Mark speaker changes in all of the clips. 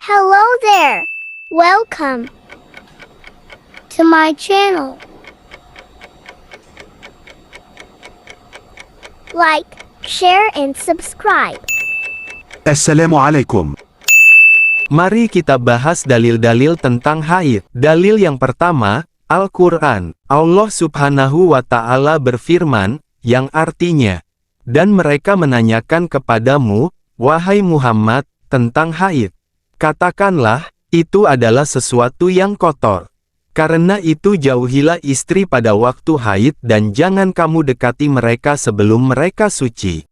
Speaker 1: Hello there. Welcome to my channel. Like, share, and subscribe.
Speaker 2: Assalamualaikum.
Speaker 3: Mari kita bahas dalil-dalil tentang haid. Dalil yang pertama, Al-Quran. Allah Subhanahu wa Ta'ala berfirman, yang artinya, dan mereka menanyakan kepadamu, wahai Muhammad, tentang haid. Katakanlah, itu adalah sesuatu yang kotor. Karena itu jauhilah istri pada waktu haid dan jangan kamu dekati mereka sebelum mereka suci.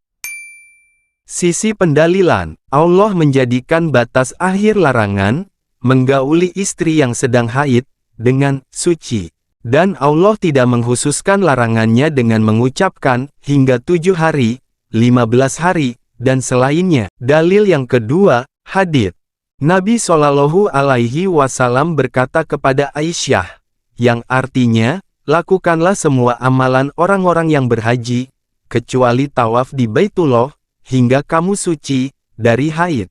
Speaker 3: Sisi pendalilan, Allah menjadikan batas akhir larangan, menggauli istri yang sedang haid, dengan suci. Dan Allah tidak menghususkan larangannya dengan mengucapkan, hingga 7 hari, 15 hari, dan selainnya. Dalil yang kedua, hadits. Nabi Shallallahu Alaihi Wasallam berkata kepada Aisyah, yang artinya, lakukanlah semua amalan orang-orang yang berhaji, kecuali tawaf di Baitullah, hingga kamu suci, dari haid.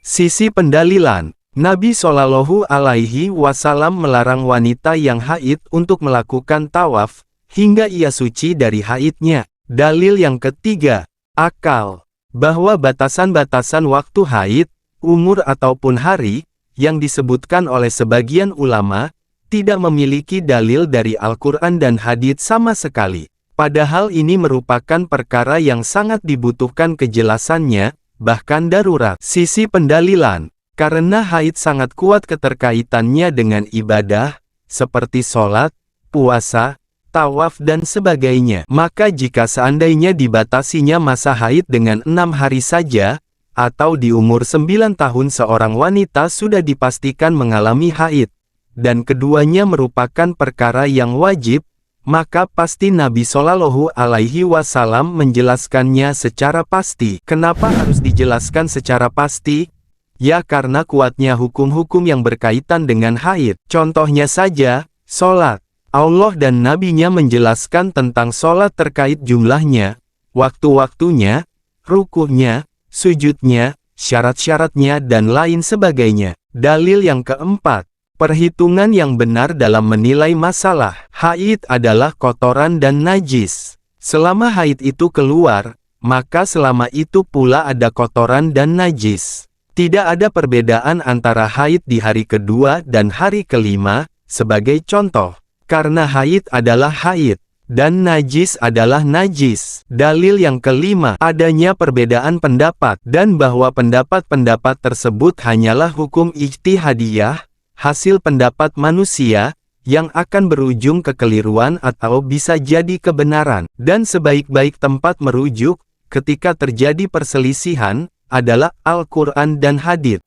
Speaker 3: Sisi pendalilan, Nabi Shallallahu Alaihi Wasallam melarang wanita yang haid untuk melakukan tawaf, hingga ia suci dari haidnya. Dalil yang ketiga, akal. Bahwa batasan-batasan waktu haid, umur ataupun hari, yang disebutkan oleh sebagian ulama, tidak memiliki dalil dari Al-Quran dan hadits sama sekali. Padahal ini merupakan perkara yang sangat dibutuhkan kejelasannya, bahkan darurat. Sisi pendalilan, karena haid sangat kuat keterkaitannya dengan ibadah, seperti sholat, puasa, tawaf dan sebagainya. Maka jika seandainya dibatasinya masa haid dengan 6 hari saja, atau di umur 9 tahun seorang wanita sudah dipastikan mengalami haid, dan keduanya merupakan perkara yang wajib, maka pasti Nabi Shallallahu Alaihi Wasallam menjelaskannya secara pasti. Kenapa harus dijelaskan secara pasti? Ya karena kuatnya hukum-hukum yang berkaitan dengan haid. Contohnya saja, sholat. Allah dan Nabi-Nya menjelaskan tentang sholat terkait jumlahnya, waktu-waktunya, rukunya, sujudnya, syarat-syaratnya dan lain sebagainya. Dalil yang keempat, perhitungan yang benar dalam menilai masalah. Haid adalah kotoran dan najis. Selama haid itu keluar, maka selama itu pula ada kotoran dan najis. Tidak ada perbedaan antara haid di hari kedua dan hari kelima, sebagai contoh. Karena haid adalah haid, dan najis adalah najis. Dalil yang kelima, adanya perbedaan pendapat, dan bahwa pendapat-pendapat tersebut hanyalah hukum ijtihadiyah, hasil pendapat manusia, yang akan berujung kekeliruan atau bisa jadi kebenaran. Dan sebaik-baik tempat merujuk, ketika terjadi perselisihan, adalah Al-Quran dan hadits.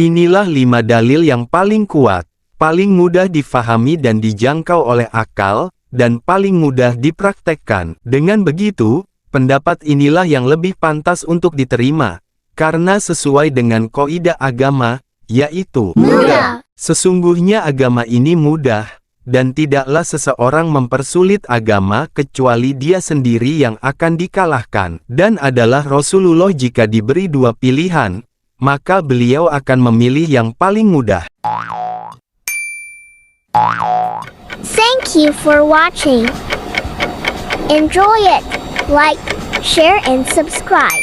Speaker 3: Inilah 5 dalil yang paling kuat, paling mudah difahami dan dijangkau oleh akal, dan paling mudah dipraktekkan. Dengan begitu, pendapat inilah yang lebih pantas untuk diterima, karena sesuai dengan kaidah agama, yaitu
Speaker 1: Mudah.
Speaker 3: Sesungguhnya agama ini mudah, dan tidaklah seseorang mempersulit agama kecuali dia sendiri yang akan dikalahkan. Dan adalah Rasulullah jika diberi 2 pilihan, maka beliau akan memilih yang paling mudah.
Speaker 1: Thank you for watching. Enjoy it. Like, share, and subscribe.